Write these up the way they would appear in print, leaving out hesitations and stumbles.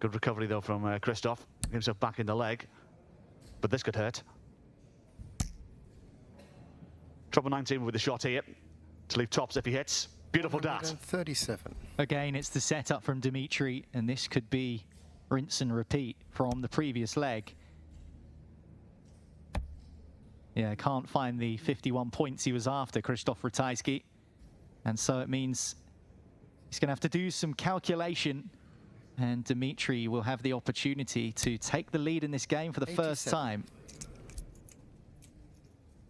Good recovery though from Christoph. Get himself back in the leg, but this could hurt. Trouble 19 with the shot here to leave tops if he hits. Beautiful dart. 37. Again, it's the setup from Dimitri, and this could be rinse and repeat from the previous leg. Yeah, can't find the 51 points he was after, Krzysztof Ratajski. And so it means he's going to have to do some calculation, and Dimitri will have the opportunity to take the lead in this game for the 87. first time.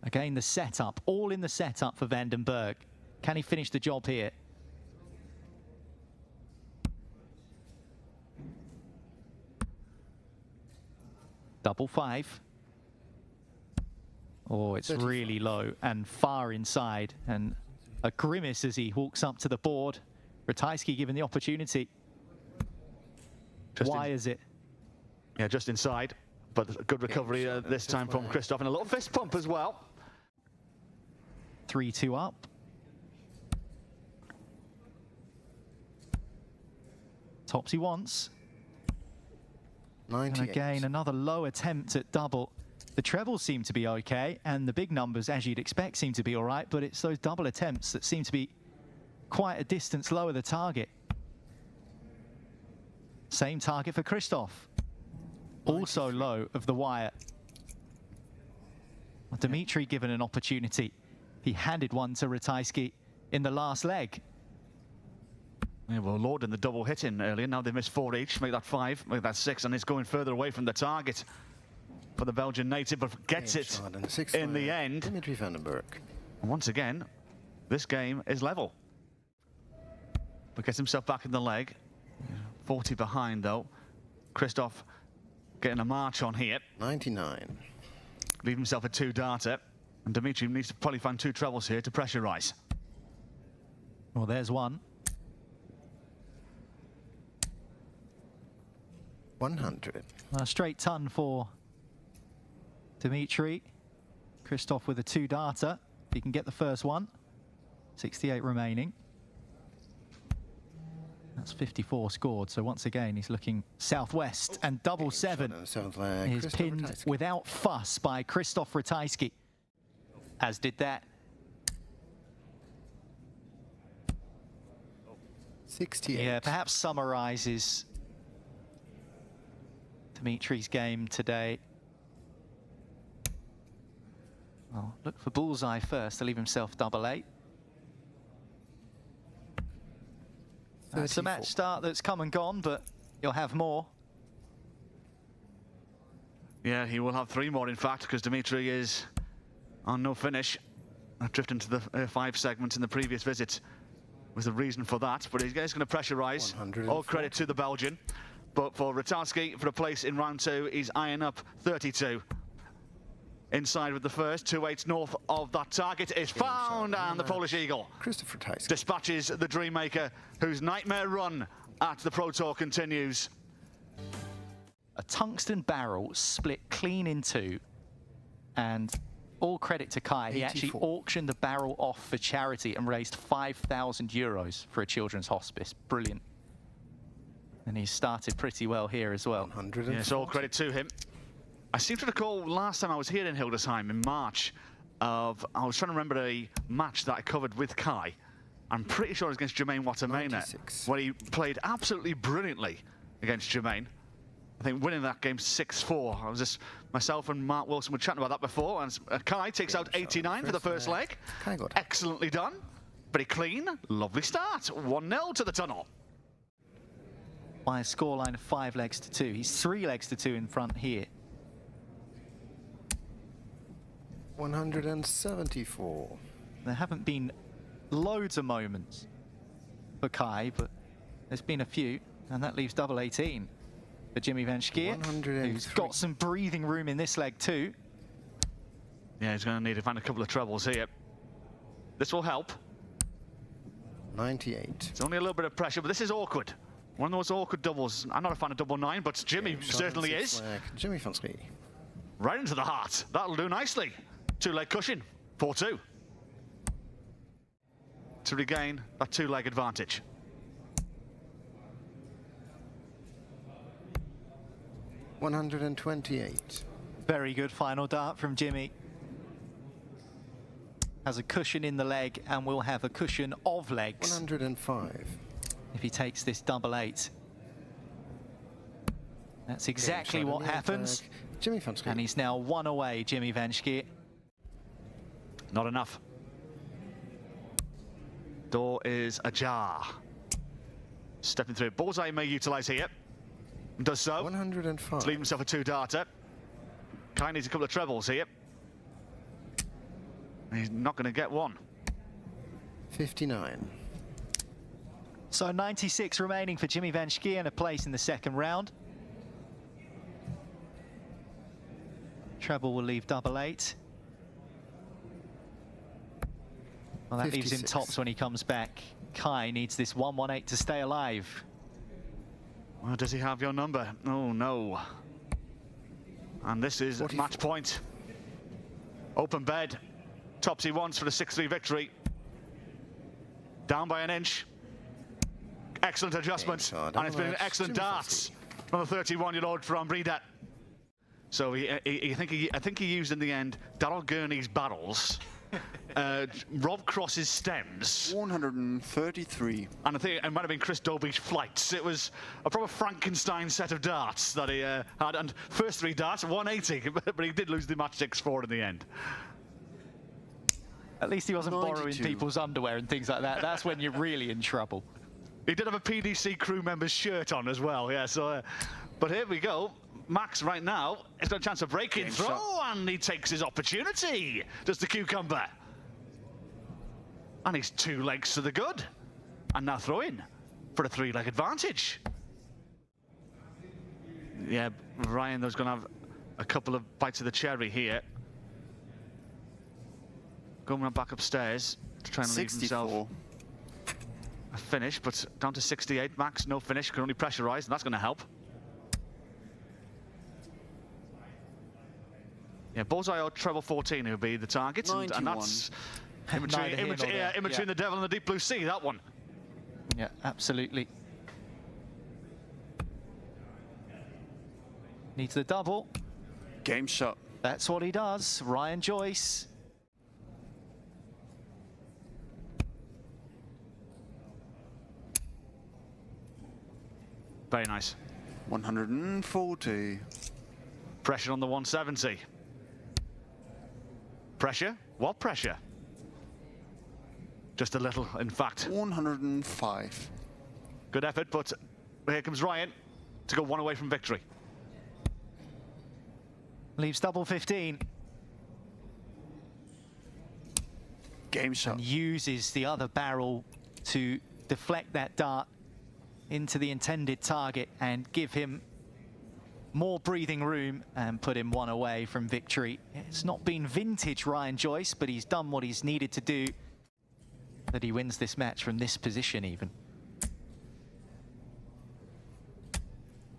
Again, the setup, all in the setup for Van den Bergh. Can he finish the job here? Double 5. Oh, it's 35. Really low and far inside, and a grimace as he walks up to the board. Ratajski given the opportunity. Why is it? Yeah, just inside, but a good recovery this time from Christoph, and a little fist pump as well. 3-2 up. Tops he wants. 98. And again, another low attempt at double. The trebles seem to be okay, and the big numbers, as you'd expect, seem to be all right, but it's those double attempts that seem to be quite a distance lower the target. Same target for Christoph. Also low of the wire. Well, Dimitri given an opportunity. He handed one to Ratajski in the last leg. Yeah, well, Lord in the double hitting earlier. Now they missed 4 each. Make that 5, make that 6, and it's going further away from the target for the Belgian native, but gets it in the end. Dimitri van den Bergh. And once again, this game is level. But gets himself back in the leg. 40 behind though. Christoph getting a march on here. 99. Leave himself a 2-darter. And Dimitri needs to probably find 2 trebles here to pressurise. Well, there's one. 100. A straight ton for Dimitri. Christoph with a 2-darter. He can get the first one. 68 remaining. That's 54 scored. So once again, he's looking southwest, and double 7 is pinned without fuss by Krzysztof Ratajski. As did that. 68. Yeah, perhaps summarizes Dimitri's game today. Well, look for bullseye first to leave himself double 8. That's a match start that's come and gone, but you'll have more. Yeah, he will have 3 more, in fact, because Dimitri is on no finish. I drifted into the 5 segments in the previous visit was the reason for that, but he's going to pressurise. All credit to the Belgian. But for Ratajski, for a place in round 2, he's eyeing up 32. Inside with the first, 2-8 north of that target is found, and the Polish Eagle dispatches the Dreammaker, whose nightmare run at the Pro Tour continues. A tungsten barrel split clean in 2, and all credit to Kai. 84. He actually auctioned the barrel off for charity and raised 5,000 euros for a children's hospice. Brilliant. And he started pretty well here as well. Yes, all credit to him. I seem to recall last time I was here in Hildesheim in March I was trying to remember a match that I covered with Kai. I'm pretty sure it was against Jermaine Watermainer, where he played absolutely brilliantly against Jermaine. I think winning that game 6-4. I was just, myself and Mark Wilson were chatting about that before, and Kai takes out 89 for the first leg. Excellently done, very clean, lovely start. 1-0 to the tunnel. By a scoreline of 5 legs to 2. He's 3 legs to 2 in front here. 174. There haven't been loads of moments for Kai, but there's been a few, and that leaves double 18 for Jimmy Van Schie, who's got some breathing room in this leg too. Yeah, he's going to need to find a couple of trebles here. This will help. 98. It's only a little bit of pressure, but this is awkward. One of those awkward doubles. I'm not a fan of double 9, but Jimmy certainly is. Jimmy Van Schie. Right into the heart. That'll do nicely. 2-leg cushion. 4-2. To regain that 2-leg advantage. 128. Very good final dart from Jimmy. Has a cushion in the leg and will have a cushion of legs 105. if he takes this double 8. That's exactly what happens. Jimmy van Schie. And he's now 1 away, Jimmy van Schie. Not enough. Door is ajar. Stepping through. Bullseye may utilise here. Does so. 105. To leave himself a 2-darter. Kai needs a couple of trebles here. He's not going to get one. 59. So 96 remaining for Jimmy van Schie and a place in the second round. Treble will leave double 8. Well, that 56. leaves him tops when he comes back. Kai needs this 118 to stay alive. Well, does he have your number? Oh, no. And this is 44. match point. Open bed. Tops he wants for the 6-3 victory. Down by an inch. Excellent adjustment. And it's been an excellent darts from the 31-year-old from Breda. So I think he used in the end Darryl Gurney's barrels, Rob Cross's stems. 133. And I think it might have been Chris Dobie's flights. It was a proper Frankenstein set of darts that he had. And first 3 darts, 180, but he did lose the match 6-4 in the end. At least he wasn't 92. borrowing people's underwear and things like that. That's when you're really in trouble. He did have a PDC crew member's shirt on as well, yeah. So, but here we go. Max right now has got a chance of breaking through, and he takes his opportunity. Does the cucumber. And he's 2 legs to the good. And now throw in for a 3-leg advantage. Yeah, Ryan was going to have a couple of bites of the cherry here. Going back upstairs to try and leave himself a finish, but down to 68. Max, no finish, can only pressurise, and that's going to help. Yeah, bullseye or treble 14 would be the target, and that's in between the devil and the deep blue sea, that one. Yeah, absolutely. Needs the double. Game shot. That's what he does. Ryan Joyce. Very nice. 140. Pressure on the 170. Pressure? What pressure? Just a little, in fact. 105. Good effort, but here comes Ryan to go 1 away from victory. Leaves double 15. Game shot. And uses the other barrel to deflect that dart into the intended target and give him more breathing room and put him 1 away from victory. It's not been vintage Ryan Joyce, but he's done what he's needed to do, that he wins this match from this position even.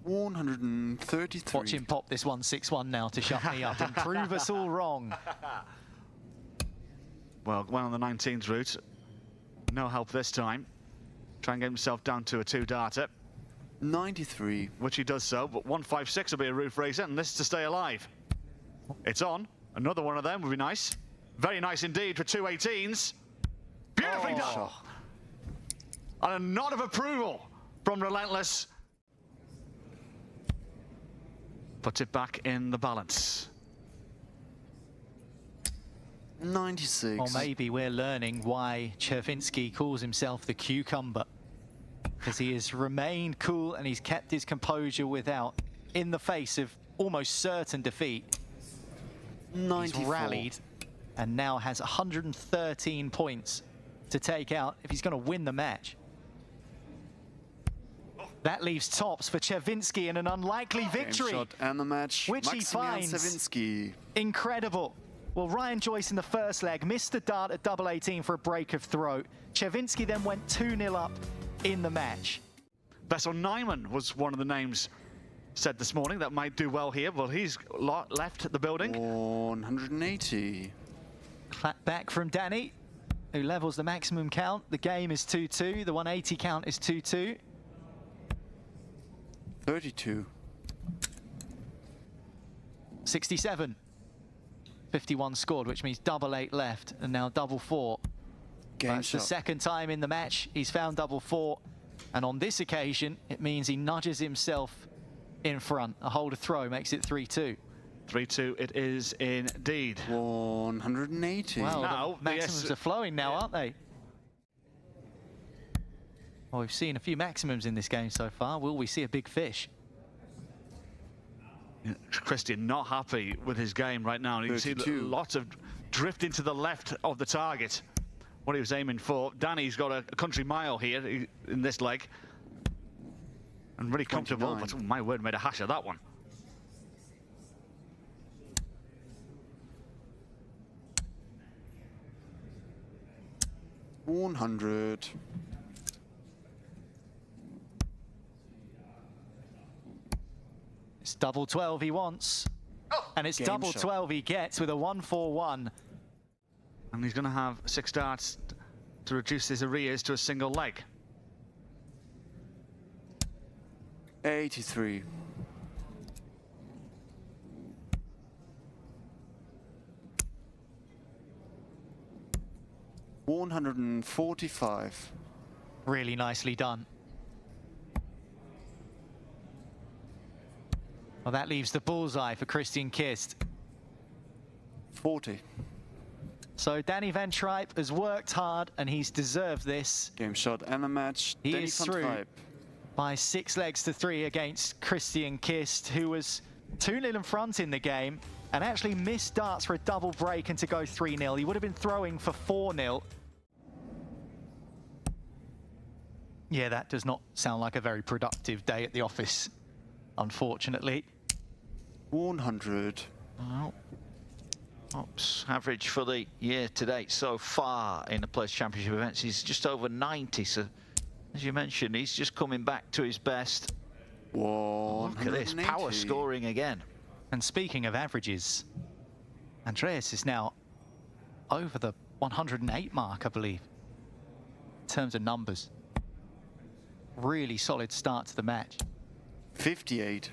133. Watch him pop this 161 now to shut me up and prove us all wrong. Well, went on the 19th route. No help this time. Try and get himself down to a 2-darter. 93. Which he does so, but 156 will be a roof raiser, and this is to stay alive. It's on. Another one of them would be nice. Very nice indeed for 2 18s. Beautifully done. And a nod of approval from Relentless. Puts it back in the balance. 96. Or maybe we're learning why Czerwinski calls himself the cucumber, because he has remained cool and he's kept his composure without, in the face of almost certain defeat. 94. He's rallied and now has 113 points to take out if he's going to win the match. That leaves tops for Czerwinski in an unlikely victory. Game shot and the match. Which he finds Czerwinski. Incredible. Well, Ryan Joyce in the first leg missed the dart at double 18 for a break of throat. Czerwinski then went 2-0 up in the match. Bissell Nyman was one of the names said this morning that might do well here. Well, he's left the building. 180. Clap back from Danny, who levels the maximum count. The game is 2-2. The 180 count is 2-2. 32. 67. 51 scored, which means double 8 left, and now double 4. That's the second time in the match he's found double 4, and on this occasion it means he nudges himself in front. A hold of throw makes it 3-2. 3-2 it is indeed. 180. Well, now, the maximums are flowing now, aren't they? Well, we've seen a few maximums in this game so far. Will we see a big fish? Christian not happy with his game right now. You can see lots of drift into the left of the target. What he was aiming for. Danny's got a country mile here in this leg. And really comfortable, but oh, my word, made a hash of that one. $100. It's double 12 he wants. And it's double 12 he gets with a 1-4-1. And he's going to have 6 darts to reduce his arrears to a single leg. 83. $145. Really nicely done. Well, that leaves the bullseye for Christian Kist. 40. So Danny van Trijp has worked hard and he's deserved this. Game shot and a match. He Danny is van through Trijp. by 6 legs to 3 against Christian Kist, who was 2-0 in front in the game and actually missed darts for a double break and to go 3-0. He would have been throwing for 4-0. Yeah, that does not sound like a very productive day at the office, unfortunately. 100. Well, Hopp's average for the year to date so far in the Players' Championship events is just over 90. So, as you mentioned, he's just coming back to his best. Look at this, power scoring again. And speaking of averages, Andreas is now over the 108 mark, I believe, in terms of numbers. Really solid start to the match. 58.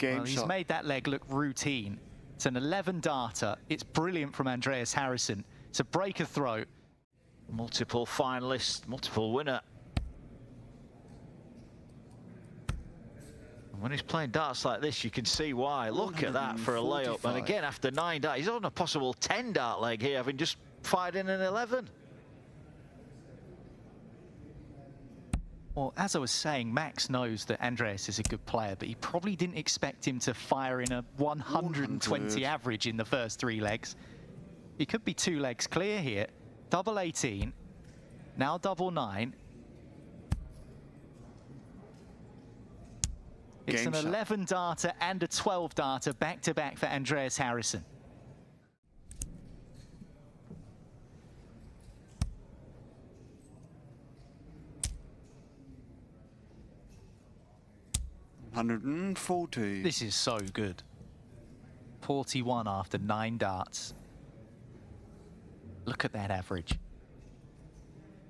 Well, he's made that leg look routine. It's an 11-darter. It's brilliant from Andreas Harrysson. It's a breaker throw. Multiple finalist, multiple winner. And when he's playing darts like this, you can see why. Look at that for a layup. And again, after 9 darts, he's on a possible 10-dart leg here, having just fired in an 11. Well, as I was saying, Max knows that Andreas is a good player, but he probably didn't expect him to fire in a 120 average in the first 3 legs. He could be 2 legs clear here. Double 18, now double 9. It's an 11-darter and a 12-darter back-to-back for Andreas Harrysson. $140. This is so good. 41 after 9 darts. Look at that average.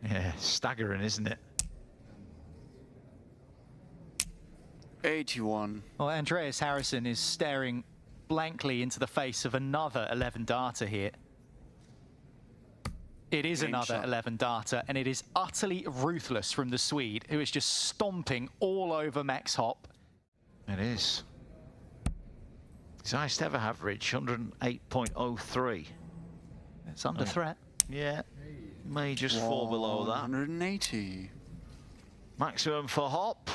Yeah, staggering, isn't it? 81. Well, Andreas Harrysson is staring blankly into the face of another 11-darter here. It is another 11-darter, and it is utterly ruthless from the Swede, who is just stomping all over Max Hopp. It is. His highest ever average, 108.03. It's under threat. Yeah, may just fall below that. 180. Maximum for Hopp.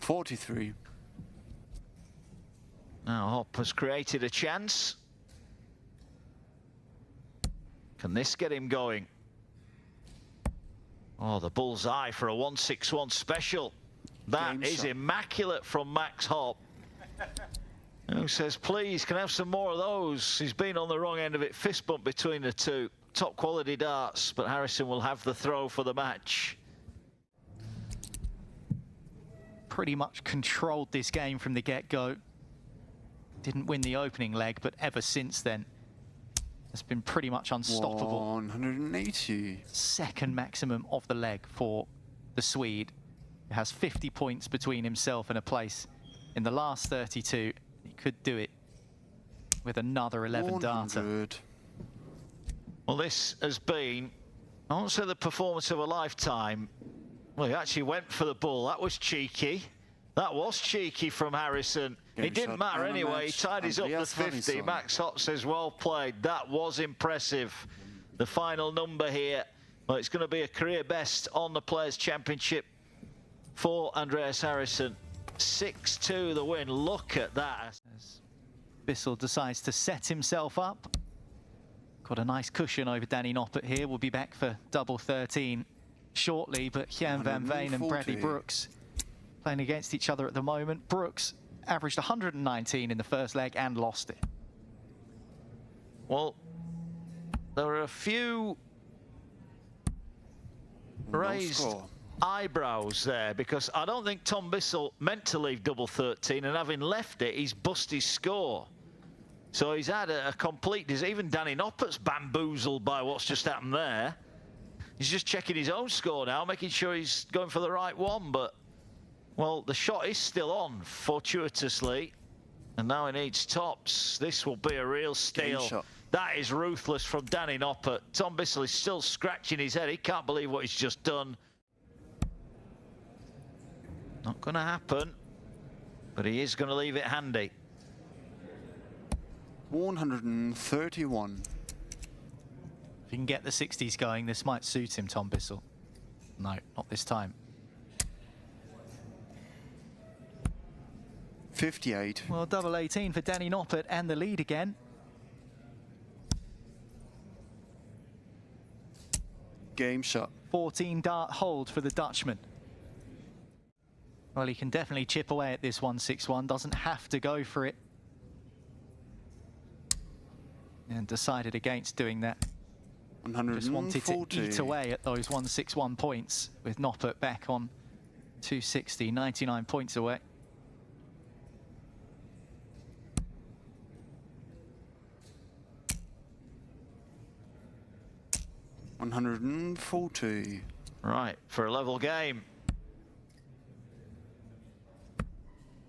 $43. Now Hopp has created a chance. Can this get him going? Oh, the bullseye for a 161 special. That is immaculate from Max Hopp. Who says, please, can I have some more of those? He's been on the wrong end of it. Fist bump between the two. Top quality darts, but Harrysson will have the throw for the match. Pretty much controlled this game from the get-go. Didn't win the opening leg, but ever since then, has been pretty much unstoppable. 180. Second maximum of the leg for the Swede. He has 50 points between himself and a place in the last 32. He could do it with another 11 data. 100. Well, this has been, I won't say the performance of a lifetime. Well, he actually went for the ball. That was cheeky. That was cheeky from Harrysson. It didn't matter anyway. He tied his up to 50. Max Hopp says, well played. That was impressive. The final number here. Well, it's going to be a career best on the Players' Championship for Andreas Harrysson. 6-2 the win. Look at that. As Bissell decides to set himself up. Got a nice cushion over Danny Noppert here. We'll be back for double 13 shortly, but Jan van Veen and Bradley Brooks playing against each other at the moment. Brooks averaged 119 in the first leg and lost it. Well, there are a few raised eyebrows there, because I don't think Tom Bissell meant to leave double 13, and having left it, he's bust his score. So he's had a complete, even Danny Noppert's bamboozled by what's just happened there. He's just checking his own score now, making sure he's going for the right one, but, well, the shot is still on, fortuitously, and now he needs tops. This will be a real steal. That is ruthless from Danny Noppert. Tom Bissell is still scratching his head. He can't believe what he's just done. Not going to happen, but he is going to leave it handy. 131. If he can get the 60s going, this might suit him, Tom Bissell. No, not this time. 58. Well, double 18 for Danny Noppert and the lead again. Game shot. 14 dart hold for the Dutchman. Well, he can definitely chip away at this 161, doesn't have to go for it. And decided against doing that. 140. Just wanted to eat away at those 161 points, with Noppert back on 260, 99 points away. $140. Right, for a level game.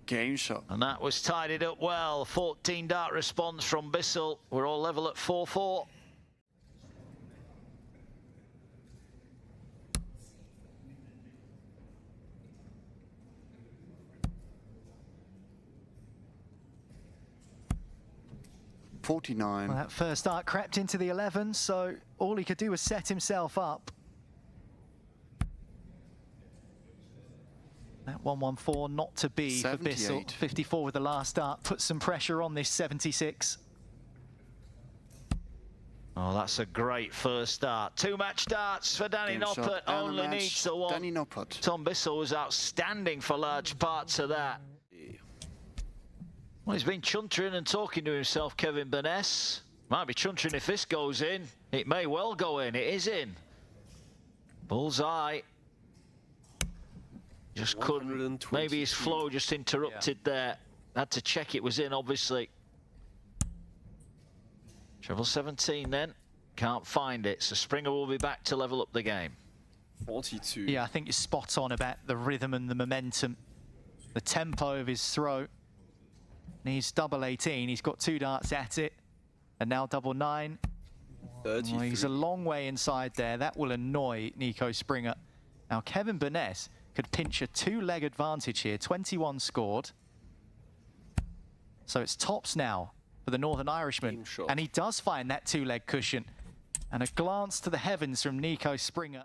Game shot. And that was tidied up well. 14 dart response from Bissell. We're all level at 4-4. $49. Well, that first dart crept into the 11, so all he could do was set himself up. That 114 not to be 78. for Bissell. 54 with the last dart, put some pressure on this 76. Oh, that's a great first dart. Two match darts for Danny Noppert. Only needs the one. Danny Noppert. Tom Bissell was outstanding for large parts of that. Well, he's been chuntering and talking to himself, Kevin Burness. Might be chuntering if this goes in. It may well go in. It is in. Bullseye. Just couldn't. Maybe his flow just interrupted there. Had to check it was in, obviously. Treble 17 then. Can't find it. So Springer will be back to level up the game. 42. Yeah, I think you're spot on about the rhythm and the momentum. The tempo of his throw. And he's double 18. He's got two darts at it. And now double 9. Oh, he's a long way inside there. That will annoy Nico Springer. Now, Kevin Burness could pinch a two-leg advantage here. 21 scored. So it's tops now for the Northern Irishman. And he does find that two-leg cushion. And a glance to the heavens from Nico Springer.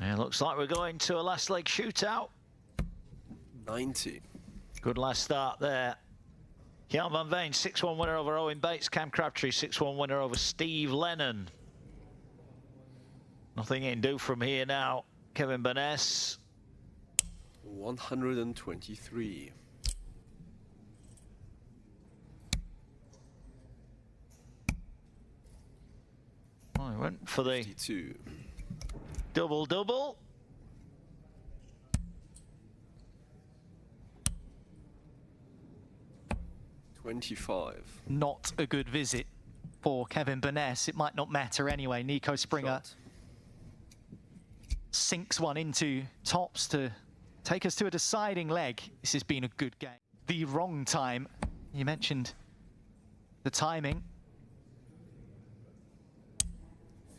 Yeah, looks like we're going to a last leg shootout. 90. Good last start there. Jan van Veen, 6-1 winner over Owen Bates. Cam Crabtree, 6-1 winner over Steve Lennon. Nothing he can do from here now. Kevin Burness. 123. Oh, he went for the 52. double-double. 25. Not a good visit for Kevin Burness. It might not matter anyway. Nico Springer Shot. sinks one into tops to take us to a deciding leg. This has been a good game. The wrong time. You mentioned the timing.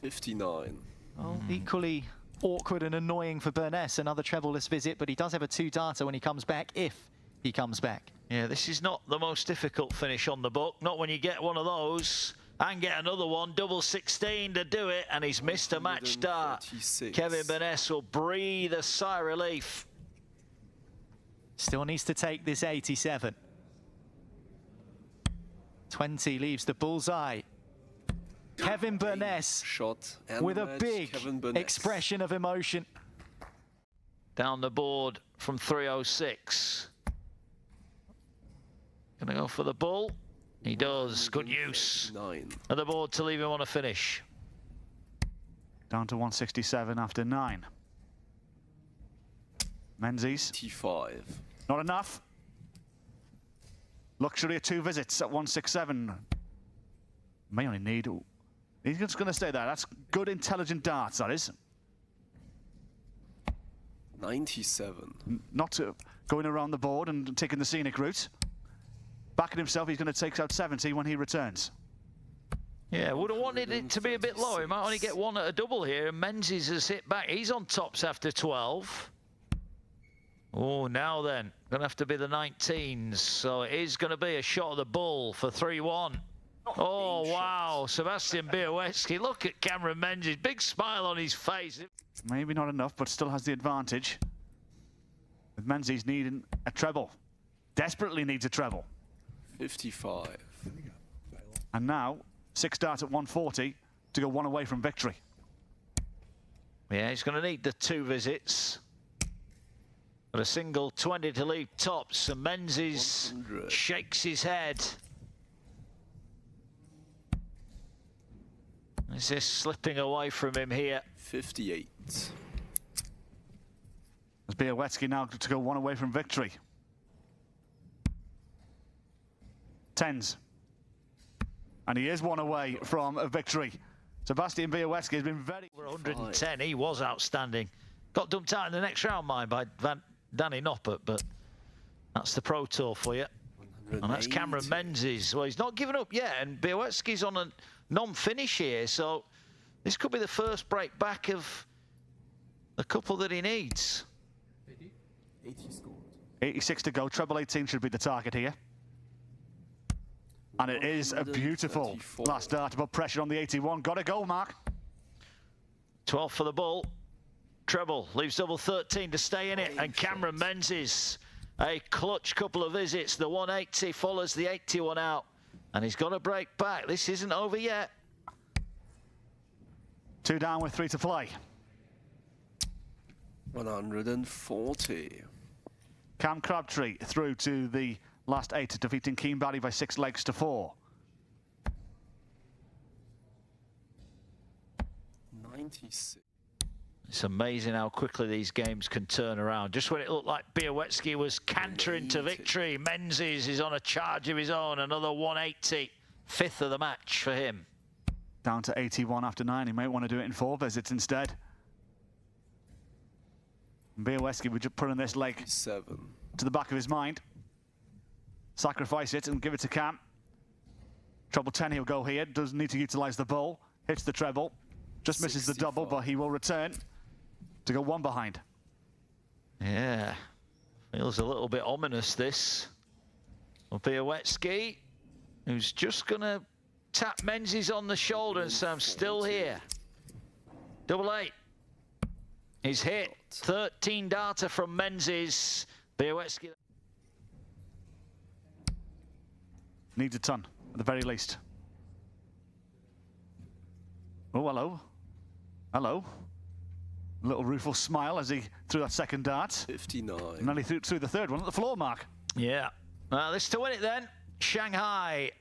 59. Well, equally awkward and annoying for Burness. Another treble-less visit, but he does have a 2 darter when he comes back, if he comes back. Yeah, this is not the most difficult finish on the book. Not when you get one of those and get another one. Double 16 to do it, and he's missed a match dart. 136. Kevin Burness will breathe a sigh of relief. Still needs to take this 87. 20 leaves the bullseye. Kevin Burness Shot and with a match, big Kevin Burness. expression of emotion. Down the board from 306. Gonna go for the bull. He does. Good use 9. of the board to leave him on a finish. Down to 167 after 9. Menzies, T5. not enough. Luxury of 2 visits at 167. May only need... He's just going to stay there. That's good, intelligent darts, that is. 97. Not going around the board and taking the scenic route. Backing himself, he's going to take out 70 when he returns. Yeah, would have wanted it to be a bit lower. He might only get one at a double here. Menzies has hit back. He's on tops after 12. Oh, now then, going to have to be the 19s. So it is going to be a shot of the bull for 3-1. Oh, wow. Sebastian Bialecki. Look at Cameron Menzies. Big smile on his face. Maybe not enough, but still has the advantage. With Menzies needing a treble. Desperately needs a treble. 55. And now, 6 darts at 140 to go 1 away from victory. Yeah, he's going to need the 2 visits. But a single 20 to leave tops. And Menzies 100. shakes his head. Is this slipping away from him here? 58. As Bialecki now to go 1 away from victory. 10s. And he is 1 away from a victory. Sebastian Bialecki has been very... Over 110, he was outstanding. Got dumped out in the next round, mind, by Danny Noppert, but that's the Pro Tour for you. And that's Cameron Menzies. Well, he's not given up yet, and Bialecki's on a non-finish here, so this could be the first break back of the couple that he needs. 80 scored. 86 to go. Treble 18 should be the target here. And it is a beautiful 134. last dart to put pressure on the 81. Got a goal, Mark. 12 for the bull. Treble leaves double 13 to stay in it, and Cameron Menzies, a clutch couple of visits. The 180 follows the 81 out, and he's got to break back. This isn't over yet. 2 down with 3 to play. 140. Cam Crabtree through to the last 8, defeating Keen Barry by 6 legs to 4. 96. It's amazing how quickly these games can turn around. Just when it looked like Bialecki was cantering to victory, Menzies is on a charge of his own. Another 180, 5th of the match for him. Down to 81 after 9. He might want to do it in 4 visits instead. Bialecki would just put in this leg 7. to the back of his mind. Sacrifice it and give it to Cam. Treble 10 he'll go here. Doesn't need to utilise the bull. Hits the treble. Just misses the double, but he will return to go 1 behind. Yeah, feels a little bit ominous, this. Well, Bialecki, who's just going to tap Menzies on the shoulder and say, I'm still here. Double 8. He's hit. 13 darter from Menzies. Bialecki. Needs a ton, at the very least. Oh, hello. Hello. A little rueful smile as he threw that second dart. 59. And then he threw the third one at the floor, Mark. Yeah. Well, this to win it then. Shanghai.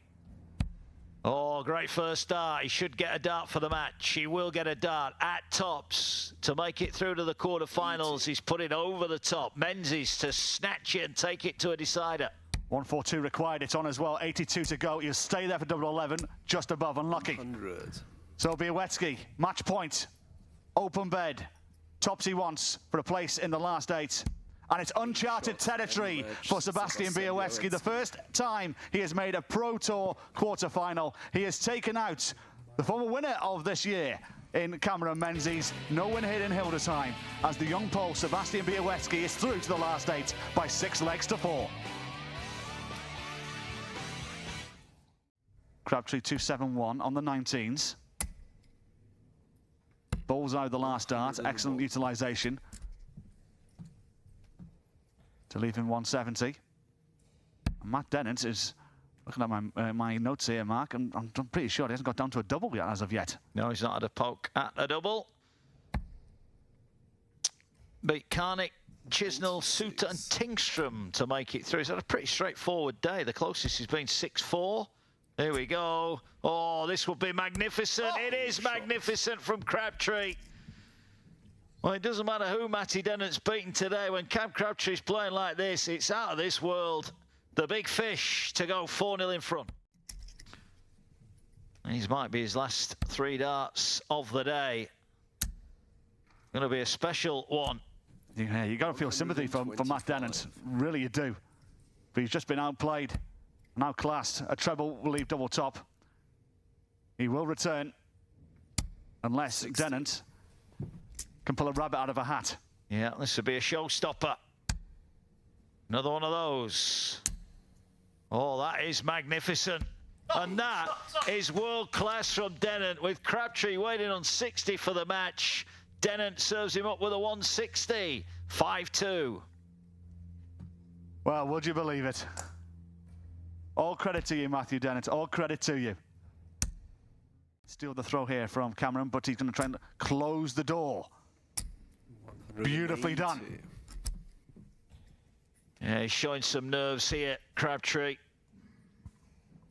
Oh, great first dart. He should get a dart for the match. He will get a dart at tops to make it through to the quarterfinals. He's put it over the top. Menzies to snatch it and take it to a decider. 142 required, it's on as well, 82 to go. He'll stay there for double 11, just above, unlucky. 100. So Bialecki, match point, open bed, tops he wants for a place in the last 8. And it's uncharted territory for Sebastian Bialecki. The first time he has made a Pro Tour quarter-final. He has taken out the former winner of this year in Cameron Menzies. No win here in Hildesheim, as the young Pole Sebastian Bialecki is through to the last 8 by 6 legs to 4. Crabtree 271 on the 19s. Bullseye the last dart, excellent utilisation to leave him 170. And Matt Dennant is, looking at my notes here, Mark, and I'm pretty sure he hasn't got down to a double yet as of yet. No, he's not had a poke at a double. Beat Karnik, Chisnell, Suter and Tingstrom to make it through. He's had a pretty straightforward day. The closest has been 6-4. Here we go. Oh, this will be magnificent. Oh, it is magnificent from Crabtree. Well, it doesn't matter who Matty Dennant's beaten today. When Cam Crabtree's playing like this, it's out of this world. The big fish to go 4-0 in front. These might be his last 3 darts of the day. Going to be a special one. Yeah, you got to feel sympathy for Matt Dennant. Really, you do. But he's just been outplayed, and outclassed. A treble will leave double top. He will return, unless 60. Dennant can pull a rabbit out of a hat. Yeah, this would be a showstopper. Another one of those. Oh, that is magnificent. And that is world class from Dennant, with Crabtree waiting on 60 for the match. Dennant serves him up with a 160, 5-2. Well, would you believe it? All credit to you, Matthew Dennant. All credit to you. Steal the throw here from Cameron, but he's going to try and close the door. Beautifully done. Yeah, he's showing some nerves here, Crabtree.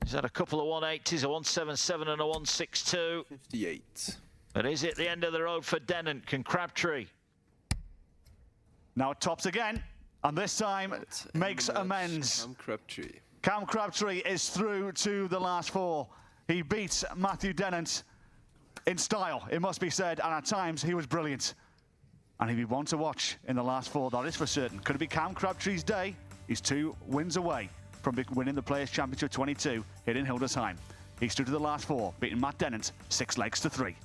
He's had a couple of 180s, a 177 and a 162. 58. But is it the end of the road for Dennant? Can Crabtree? Now it tops again, and this time makes amends. Cam Crabtree is through to the last 4. He beats Matthew Dennant in style, it must be said, and at times he was brilliant. And he'll be one to watch in the last 4, that is for certain. Could it be Cam Crabtree's day? He's 2 wins away from winning the Players' Championship 22 here in Hildesheim. He's through to the last 4, beating Matt Dennant 6 legs to 3.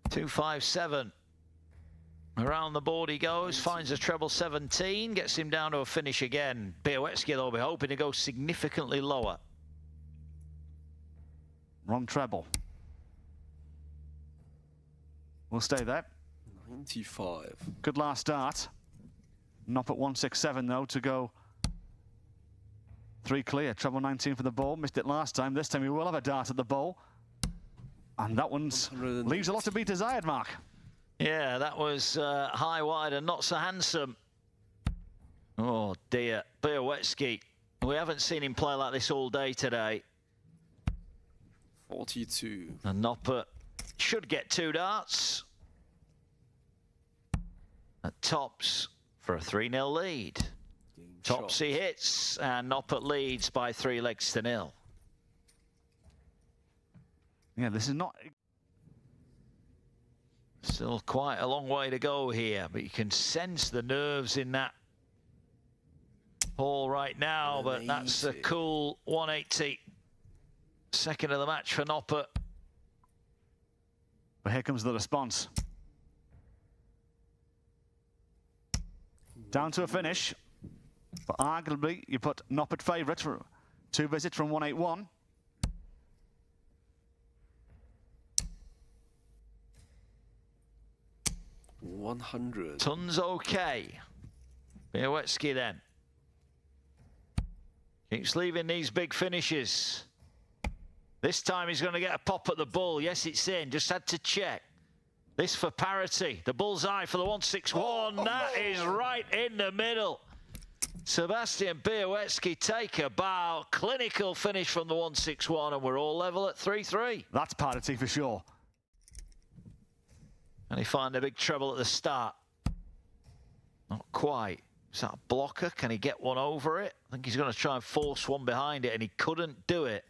.257. Around the board he goes, finds a treble 17, gets him down to a finish again. Bialecki, though, will be hoping to go significantly lower. Wrong treble. We'll stay there. 95. Good last start. Noppert 167 though to go 3 clear. Treble 19 for the ball. Missed it last time. This time we will have a dart at the bowl. And that one's leaves a lot to be desired, Mark. Yeah, that was high, wide and not so handsome. Oh dear, Bialecki. We haven't seen him play like this all day today. 42. And Noppert should get 2 darts. At tops for a 3-0 lead. Tops he hits, and Noppert leads by 3 legs to 0. Yeah, this is not... Still quite a long way to go here, but you can sense the nerves in that ball right now, but that's a cool 180. Second of the match for Noppert. But here comes the response. Down to a finish, but arguably you put Noppert favourite for 2 visits from 181. $100. Tons okay. Bialecki then. Keeps leaving these big finishes. This time he's going to get a pop at the bull. Yes, it's in. Just had to check. This for parity. The bullseye for the 161. That is right in the middle. Sebastian Bialecki take a bow. Clinical finish from the 161, and we're all level at 3-3. That's parity for sure. And Can he find a big treble at the start? Not quite. Is that a blocker? Can he get one over it? I think he's going to try and force one behind it, and he couldn't do it.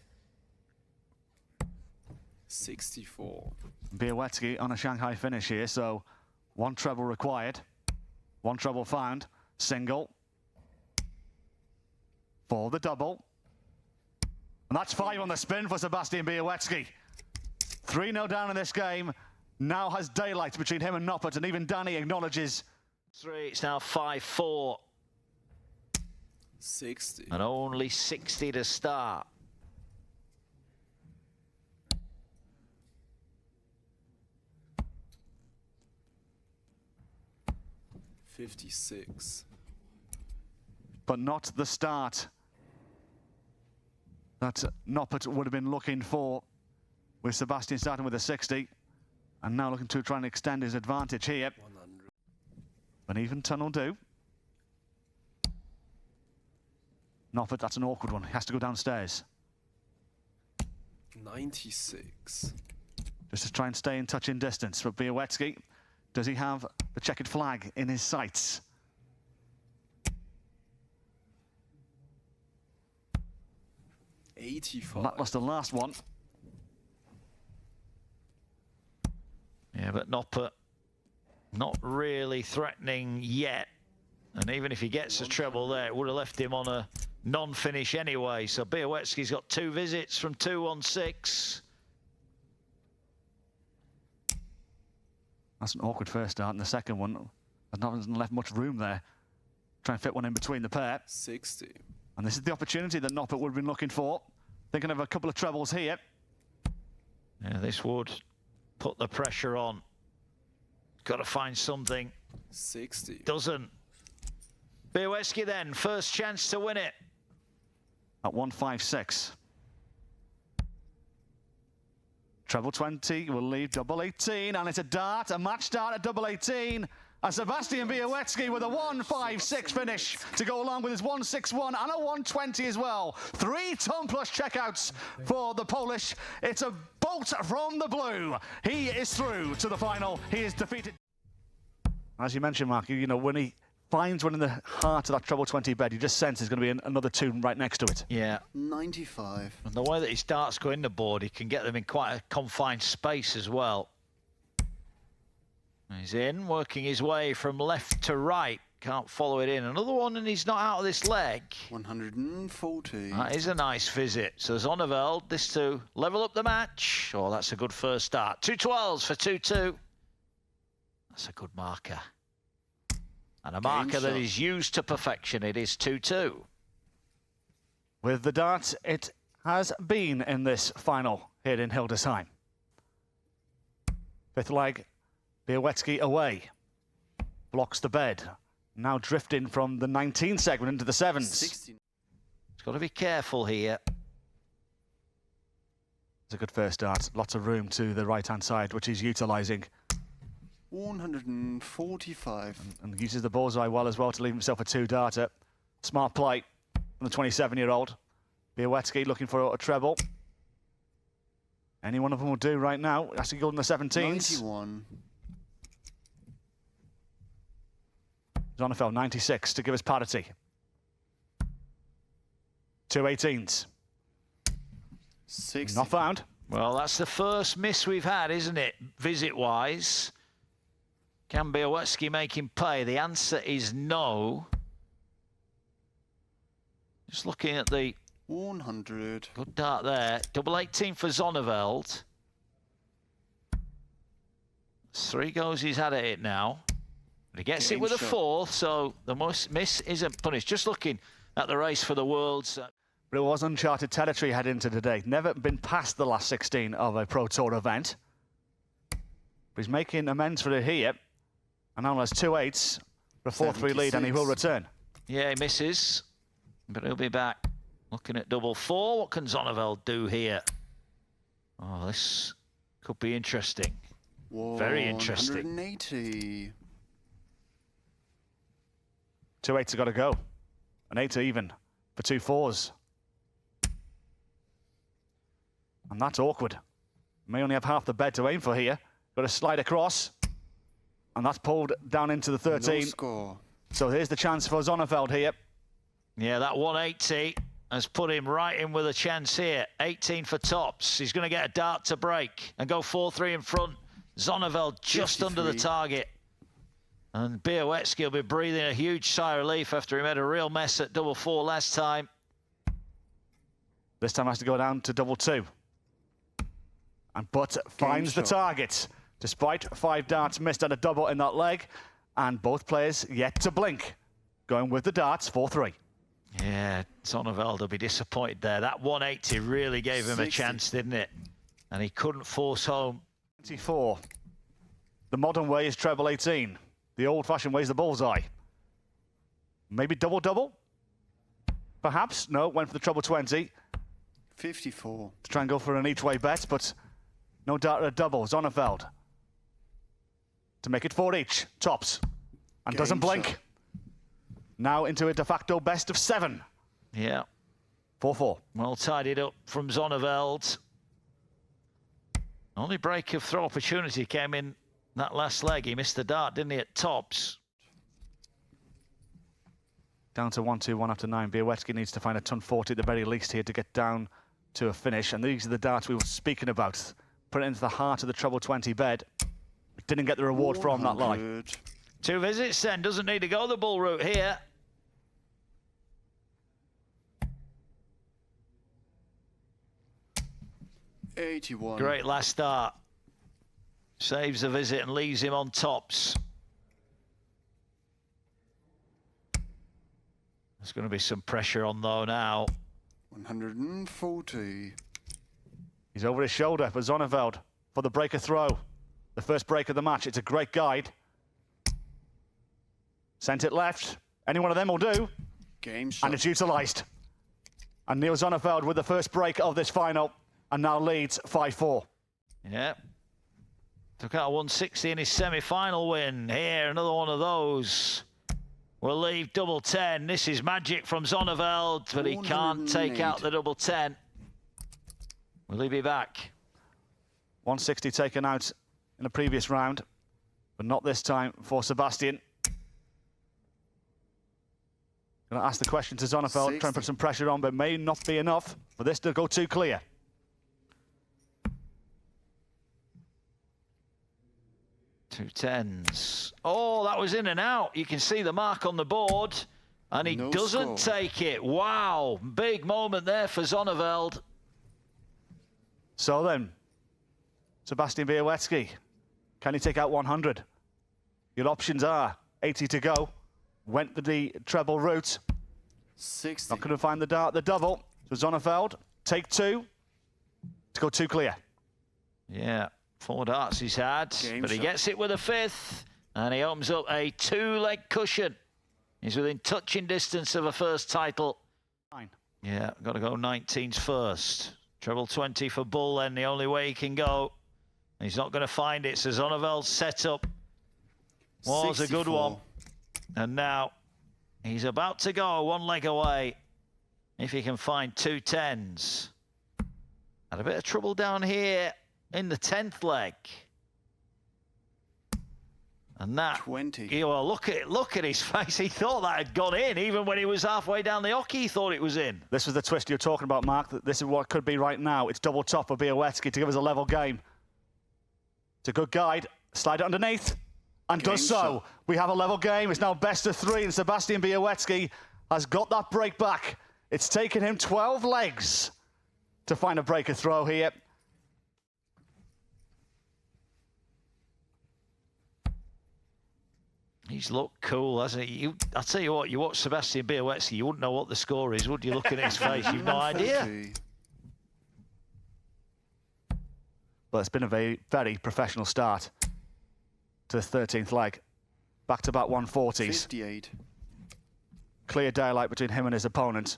64. Bialecki on a Shanghai finish here, so one treble required. One treble found. Single. For the double. And that's 5 on the spin for Sebastian Bialecki. 3-0 down in this game. Now has daylight between him and Noppert, and even Danny acknowledges. 3, it's now 5-4. 60. And only 60 to start. $56. But not the start that Noppert would have been looking for, with Sebastian starting with a 60 and now looking to try and extend his advantage here. 100. An even ton will do. Noppert, that's an awkward one. He has to go downstairs. 96. Just to try and stay in touching distance. But Bialecki, does he have the checkered flag in his sights? $85. That was the last one. Yeah, but Noppert not really threatening yet. And even if he gets a treble there, it would have left him on a non-finish anyway. So Bialecki's got 2 visits from 2-on-6. That's an awkward first start, and the second one, there's not left much room there. Try and fit one in between the pair. 60. And this is the opportunity that Noppert would have been looking for. Thinking of a couple of trebles here. Yeah, this would put the pressure on. Got to find something. 60. Doesn't. Bialecki then, first chance to win it. At 156. Treble 20 will leave double 18, and it's a dart, a match start at double 18. And Sebastian Bialecki with a 156 finish to go along with his 161 and a 120 as well. 3 ton plus checkouts for the Polish. It's a bolt from the blue. He is through to the final. He is defeated. As you mentioned, Mark, you know, when he finds one in the heart of that treble 20 bed, you just sense there's going to be another tune right next to it. Yeah. 95. And the way that his darts go in the board, he can get them in quite a confined space as well. He's in, working his way from left to right. Can't follow it in. Another one, and he's not out of this leg. 140. That is a nice visit. So Zonneveld, this to level up the match. Oh, that's a good first start. 2 12s for 2-2. That's a good marker. And a marker that is used to perfection. It is 2-2. With the dart, it has been in this final here in Hildesheim. 5th leg, Bialecki away. Blocks the bed. Now drifting from the 19 segment into the 7s. 60. He's got to be careful here. It's a good first start. Lots of room to the right-hand side, which he's utilising. 145. And uses the bullseye well as well to leave himself a 2-darter. Smart play from the 27-year-old. Bialecki looking for a treble. Any one of them will do right now. Has to go in the 17s. 91. Zonneveld, 96 to give us parity. 2 18s. 60. Not found. Well, that's the first miss we've had, isn't it, visit-wise? Can Bialecki make him pay? The answer is no. Just looking at the 100. good dart there. Double 18 for Zonneveld. 3 goes he's had at it now. But he gets it with a 4th, so the miss isn't punished. Just looking at the race for the Worlds. But it was uncharted territory heading into today. Never been past the last 16 of a Pro Tour event. But he's making amends for it here. And now has 2 8s for a 4-3 lead, and he will return. Yeah, he misses, but he'll be back. Looking at double 4. What can Zonneveld do here? Oh, this could be interesting. Very interesting. 180. 2 8s have got to go. An 8 even for 2 4s. And that's awkward. May only have half the bed to aim for here. Got to slide across. and that's pulled down into the 13. No score. So here's the chance for Zonneveld here. Yeah, that 180 has put him right in with a chance here. 18 for tops. He's going to get a dart to break and go 4-3 in front. Zonneveld just 53. under the target. And Bialecki will be breathing a huge sigh of relief after he made a real mess at double 4 last time. This time has to go down to double 2. And Butt finds the target. Despite 5 darts missed at a double in that leg. And both players yet to blink. Going with the darts, 4-3. Yeah, Zonneveld will be disappointed there. That 180 really gave him 60. a chance, didn't it? And he couldn't force home. 24. The modern way is treble 18. The old-fashioned way is the bullseye. Maybe double-double? Perhaps. No, went for the treble 20. 54. To try and go for an each-way bet, but no dart at a double. Zonneveld to make it 4 each. Tops. And Game doesn't blink. shot. Now into a de facto best of 7. Yeah. 4-4. Well tidied up from Zonneveld. Only break of throw opportunity came in that last leg. He missed the dart, didn't he, at tops? Down to 1-2-1 after 9. Bialecki needs to find a ton 40 at the very least here to get down to a finish. And these are the darts we were speaking about. Put it into the heart of the treble 20 bed. Didn't get the reward from that lie. 100. 2 visits then. Doesn't need to go the bull route here. $81. Great last start. Saves a visit and leaves him on tops. There's going to be some pressure on though now. 140. He's over his shoulder for Zonneveld for the breaker throw. The first break of the match. It's a great guide. Sent it left. Any one of them will do. Game shot. And it's utilised. And Neil Zonneveld with the first break of this final and now leads 5-4. Yeah. Took out a 160 in his semi-final win. Here, another one of those. Will leave double 10. This is magic from Zonneveld, but he can't take out the double 10. Will he be back? 160 taken out in the previous round, but not this time for Sebastian. Going to ask the question to Zonneveld, 60. try and put some pressure on, but may not be enough for this to go too clear. Two 10s. Oh, that was in and out. You can see the mark on the board, and he No doesn't score. take it. Wow, big moment there for Zonneveld. So then, Sebastian Bialecki, can he take out 100? Your options are 80 to go. Went the treble route. 60. Not going to find the dart, the double. So Zonneveld, take 2 to go 2 clear. Yeah, 4 darts he's had, Game but he shot. gets it with a 5th, and he opens up a 2-leg cushion. He's within touching distance of a first title. 9. Yeah, got to go 19s first. Treble 20 for Bull then, the only way he can go. He's not going to find it, so Zonneveld's setup was a good 64. one. And now he's about to go 1 leg away. If he can find 2 10s. Had a bit of trouble down here in the 10th leg. And that 20. Yeah, well, look at his face. He thought that had gone in. Even when he was halfway down the hockey, he thought it was in. This was the twist you're talking about, Mark. This is what could be right now. It's double top for Bialecki to give us a level game. It's a good guide. Slide it underneath. And Game does so. shot. We have a level game. It's now best of 3, and Sebastian Bialecki has got that break back. It's taken him 12 legs to find a breaker throw here. He's looked cool, hasn't he? I'll tell you what, you watch Sebastian Bialecki, you wouldn't know what the score is, would you? Looking at his face, you've no idea. 140. But it's been a very, very professional start to the 13th leg. Back-to-back 140s. 58. Clear daylight between him and his opponent.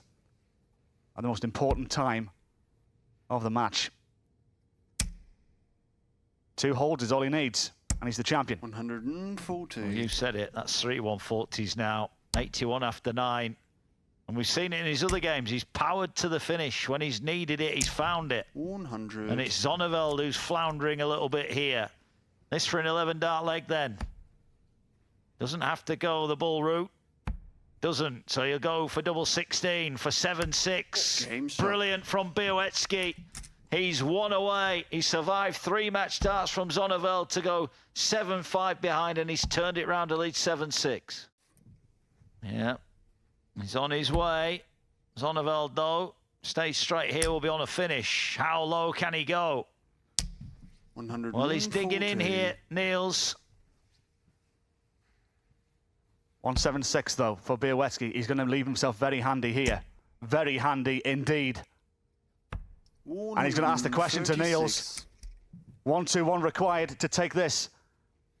And the most important time of the match. 2 holds is all he needs, and he's the champion. 140. Well, you said it, that's 3 140s now. 81 after 9. And we've seen it in his other games. He's powered to the finish. When he's needed it, he's found it. 100. And it's Zonneveld who's floundering a little bit here. This for an 11 dart leg then. Doesn't have to go the bull route. Doesn't. So he'll go for double 16 for 7-6. Brilliant from Bialecki. He's 1 away. He survived 3 match starts from Zonneveld to go 7-5 behind, and he's turned it round to lead 7-6. Yeah. He's on his way. Zonneveld, though, stays straight here, will be on a finish. How low can he go? 140. Well, he's digging in here, Niels. 176 though for Bialecki. He's going to leave himself very handy here. Very handy indeed. And he's going to ask the question to Niels. 1-2-1 required to take this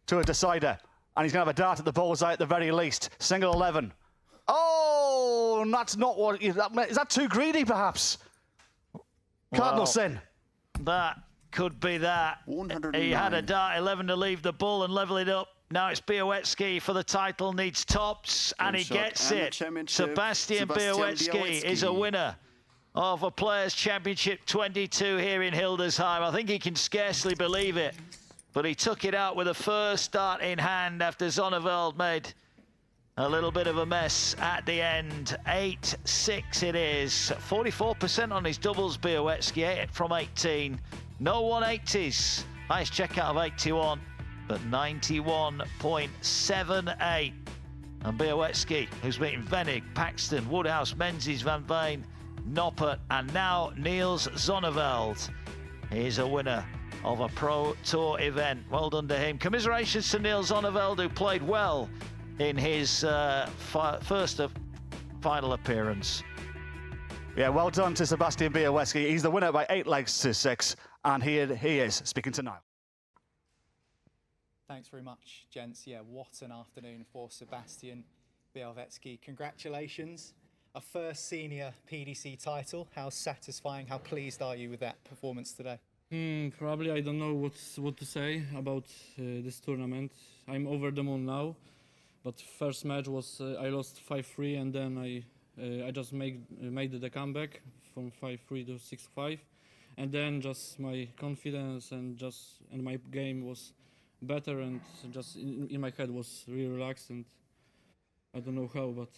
to a decider. And he's going to have a dart at the bullseye at the very least. Single 11. Oh, that's not what... Is that too greedy, perhaps? Cardinal sin. That could be that. He had a dart 11 to leave the bull and level it up. Now it's Bialecki for the title, needs tops, and he gets it. Sebastian Bialecki is a winner of a Players' Championship 22 here in Hildesheim. I think he can scarcely believe it, but he took it out with a first start in hand after Zonneveld made a little bit of a mess at the end. 8-6 it is. 44% on his doubles, Bialecki, 8 from 18. No 180s. Highest checkout of 81. But 91.78. And Bialecki, who's beaten Venig, Paxton, Woodhouse, Menzies, Van Veen, Noppert, and now Niels Zonneveld is a winner of a Pro Tour event. Well done to him. Commiserations to Niels Zonneveld, who played well in his first final appearance. Yeah, well done to Sebastian Bialecki. He's the winner by 8 legs to 6. And here he is, speaking to Niall. Thanks very much, gents. Yeah, what an afternoon for Sebastian Bialecki. Congratulations. A first senior PDC title. How satisfying, how pleased are you with that performance today? Probably I don't know what to say about this tournament. I'm over the moon now. But first match was I lost 5-3, and then I just made the comeback from 5-3 to 6-5. And then just my confidence and my game was better, and just in my head was really relaxed, and I don't know how, but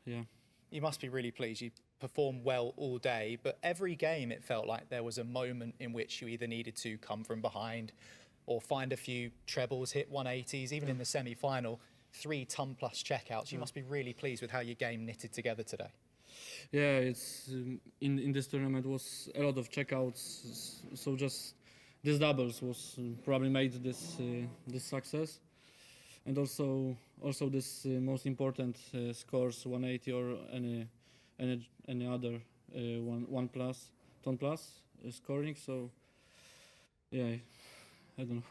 yeah. You must be really pleased. You performed well all day, but every game it felt like there was a moment in which you either needed to come from behind or find a few trebles, hit 180s, even in the semi-final, 3 ton-plus checkouts. You must be really pleased with how your game knitted together today. Yeah, it's in this tournament was a lot of checkouts, so just this doubles was probably made this success, and also this most important scores 180 or any other 1 plus, ton plus scoring. So yeah, I don't know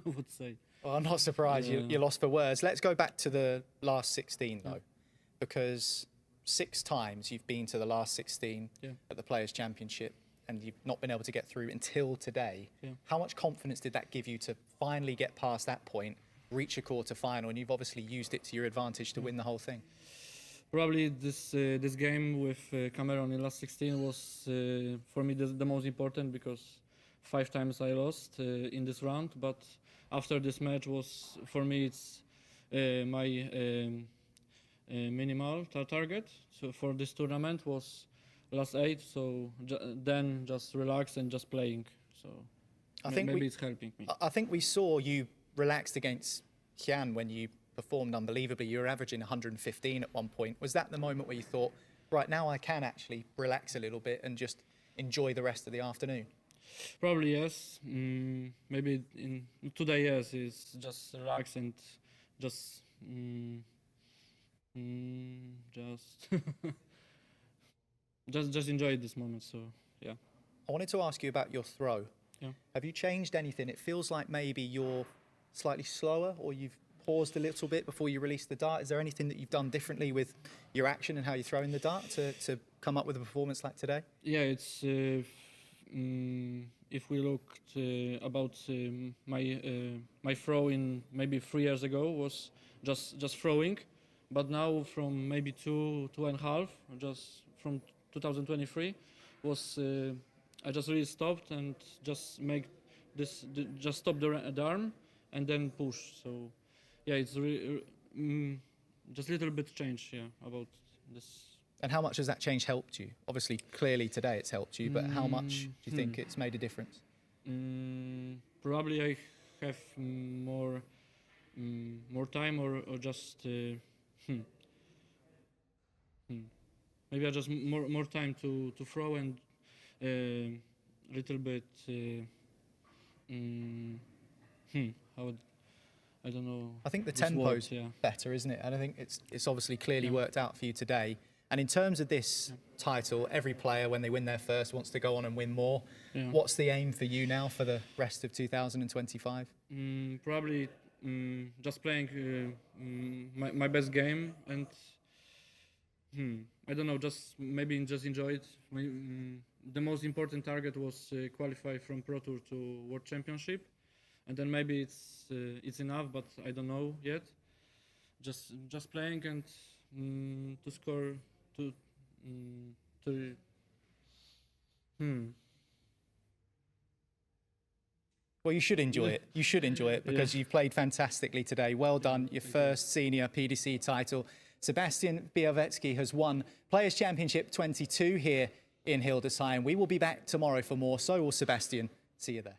what to say. Well, I'm not surprised you lost for words. Let's go back to the last 16 though, because 6 times you've been to the last 16 at the Players' Championship, and you've not been able to get through until today. How much confidence did that give you to finally get past that point, reach a quarter-final, and you've obviously used it to your advantage to win the whole thing? Probably this game with Cameron in last 16 was for me the most important, because 5 times I lost in this round. But after this match was, for me, it's my minimal target. So for this tournament was last 8, so then just relax and just playing. So I think maybe it's helping me. I think we saw you relaxed against Schie when you performed unbelievably. You were averaging 115 at one point. Was that the moment where you thought, right, now I can actually relax a little bit and just enjoy the rest of the afternoon? Probably yes. Maybe in today, yes, is just relax and just just enjoy this moment. So yeah. I wanted to ask you about your throw. Yeah. Have you changed anything? It feels like maybe you're slightly slower, or you've paused a little bit before you release the dart. Is there anything that you've done differently with your action and how you're throwing the dart to come up with a performance like today? Yeah, it's if we looked about my throw in maybe 3 years ago was just throwing, but now from maybe 2.5, just from 2023 was I just really stopped and just make this just stop the arm and then push. So yeah, it's just a little bit change, yeah, about this. And how much has that change helped you? Obviously, clearly today it's helped you, but how much do you think it's made a difference? Probably I have more time, or just maybe I just more time to throw, and a little bit how would, I don't know. I think the this tempo's word, yeah. better, isn't it? And I think it's obviously clearly worked out for you today. And in terms of this title, every player, when they win their first, wants to go on and win more. Yeah. What's the aim for you now for the rest of 2025? Probably just playing my best game, and I don't know, just maybe just enjoy it. The most important target was qualify from Pro Tour to World Championship, and then maybe it's enough, but I don't know yet. Just playing and to score to. Well, you should enjoy it. You should enjoy it because you've played fantastically today. Well done. Your first senior PDC title. Sebastian Bialecki has won Players' Championship 22 here in Hildesheim. We will be back tomorrow for more. So will Sebastian. See you there.